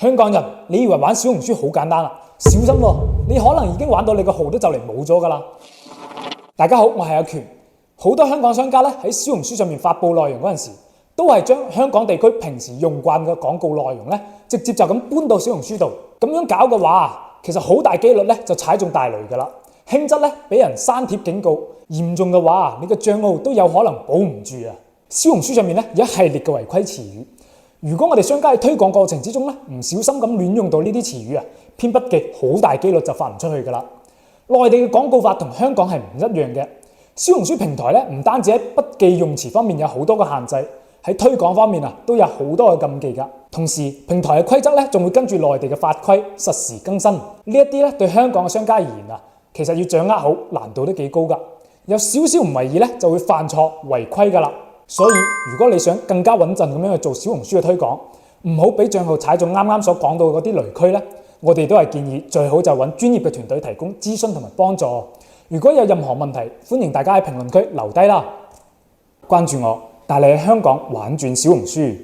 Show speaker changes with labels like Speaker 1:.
Speaker 1: 香港人，你以為玩小紅書好簡單啊？小心喎，你可能已經玩到你個號都就嚟冇咗㗎啦！大家好，我係阿權。好多香港商家咧喺小紅書上面發布內容嗰陣時，都係將香港地區平時用慣嘅廣告內容咧，直接就咁搬到小紅書度。咁樣搞嘅話，其實好大機率咧就踩中大雷㗎啦。輕則咧俾人刪帖警告，嚴重嘅話，你嘅帳號都有可能保唔住啊！小紅書上面咧有一系列嘅違規詞語。如果我哋商家喺推廣過程之中咧，唔小心咁亂用到呢啲詞語啊，偏不記好大機率就發唔出去㗎啦。內地嘅廣告法同香港係唔一樣嘅。小紅書平台咧唔單止喺筆記用詞方面有好多嘅限制，喺推廣方面啊都有好多嘅禁忌㗎。同時平台嘅規則咧仲會跟住內地嘅法規實時更新。呢一啲咧對香港嘅商家而言啊，其實要掌握好難度都幾高㗎。有少少唔為意咧就會犯錯違規㗎啦。所以如果你想更加穩陣咁樣去做小紅書嘅推廣，唔好俾帳號踩中啱啱所講到嗰啲雷區咧，我哋都係建議最好就揾專業嘅團隊提供諮詢同埋幫助。如果有任何問題，歡迎大家喺評論區留低啦。關注我，帶你喺香港玩轉小紅書。